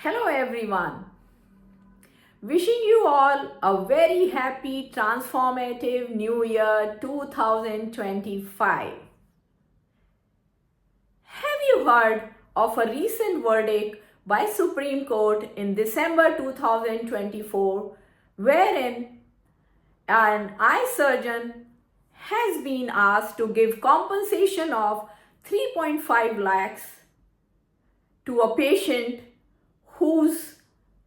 Hello everyone. Wishing you all a very happy, transformative New Year 2025. Have you heard of a recent verdict by Supreme Court in December 2024 wherein an eye surgeon has been asked to give compensation of 3.5 lakhs to a patient whose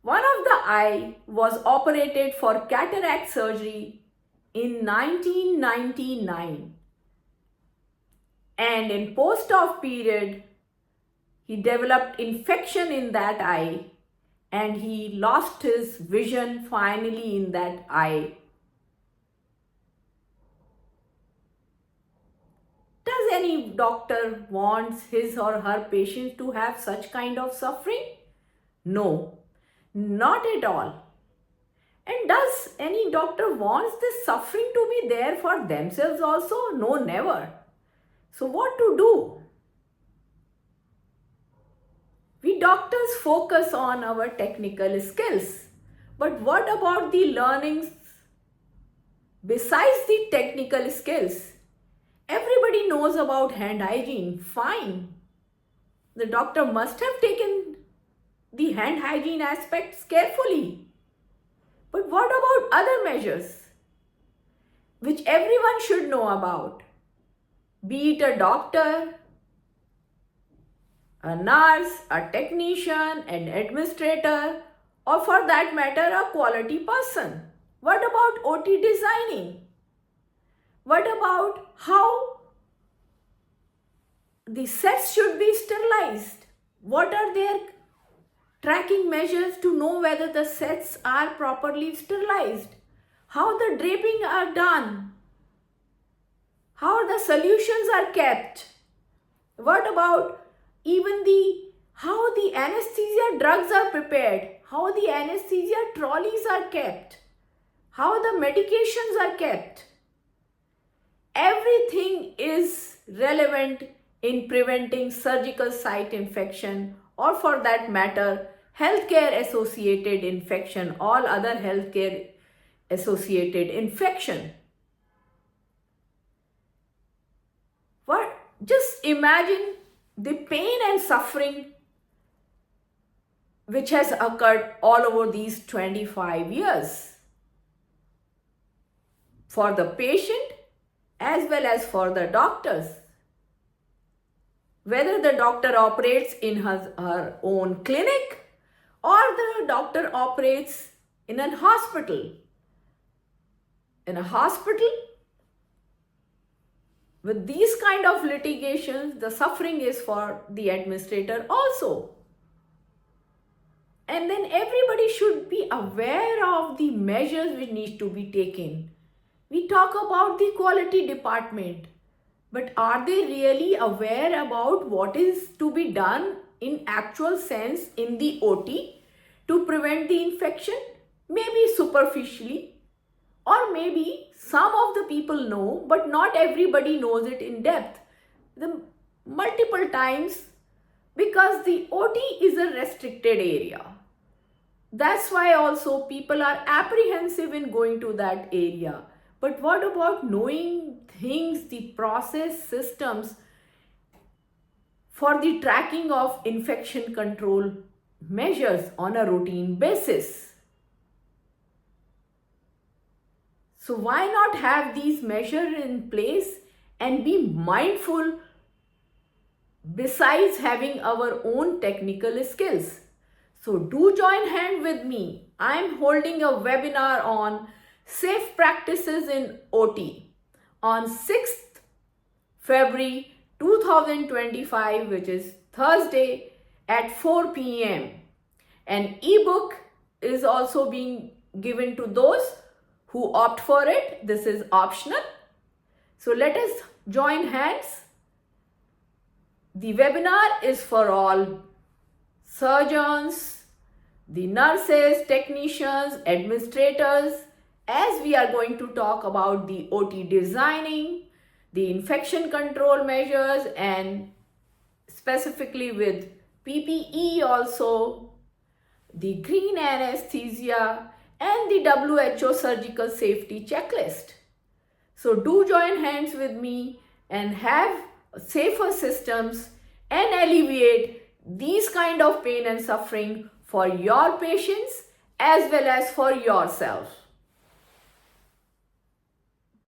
one of the eye was operated for cataract surgery in 1999, and in post-op period he developed infection in that eye and he lost his vision finally in that eye. Does any doctor wants his or her patient to have such kind of suffering? No, not at all. And does any doctor wants this suffering to be there for themselves also? No, never. So what to do? We doctors focus on our technical skills. But what about the learnings besides the technical skills? Everybody knows about hand hygiene. Fine. The doctor must have taken the hand hygiene aspects carefully. But what about other measures which everyone should know about? Be it a doctor, a nurse, a technician, an administrator, or for that matter, a quality person. What about OT designing? What about how the sets should be sterilized? What are their tracking measures to know whether the sets are properly sterilized? How the draping are done? How the solutions are kept? What about even how the anesthesia drugs are prepared? How the anesthesia trolleys are kept? How the medications are kept? Everything is relevant in preventing surgical site infection, or for that matter, healthcare associated infection, all other healthcare associated infection. Just imagine the pain and suffering which has occurred all over these 25 years for the patient as well as for the doctors. Whether the doctor operates in her own clinic or the doctor operates in a hospital. In a hospital, with these kind of litigations, the suffering is for the administrator also. And then everybody should be aware of the measures which need to be taken. We talk about the quality department, but are they really aware about what is to be done in actual sense in the OT to prevent the infection? Maybe superficially, or maybe some of the people know, but not everybody knows it in depth. The multiple times, because the OT is a restricted area. That's why also people are apprehensive in going to that area. But what about knowing things, the process systems for the tracking of infection control measures on a routine basis? So why not have these measures in place and be mindful besides having our own technical skills? So do join hand with me. I am holding a webinar on safe practices in OT on 6th February 2025, which is Thursday at 4 p.m. An ebook is also being given to those who opt for it. This is optional. So let us join hands. The webinar is for all surgeons, the nurses, technicians, administrators, as we are going to talk about the OT designing, the infection control measures, and specifically with PPE also. the green anesthesia, and the WHO surgical safety checklist. So do join hands with me and have safer systems and alleviate these kind of pain and suffering for your patients as well as for yourself.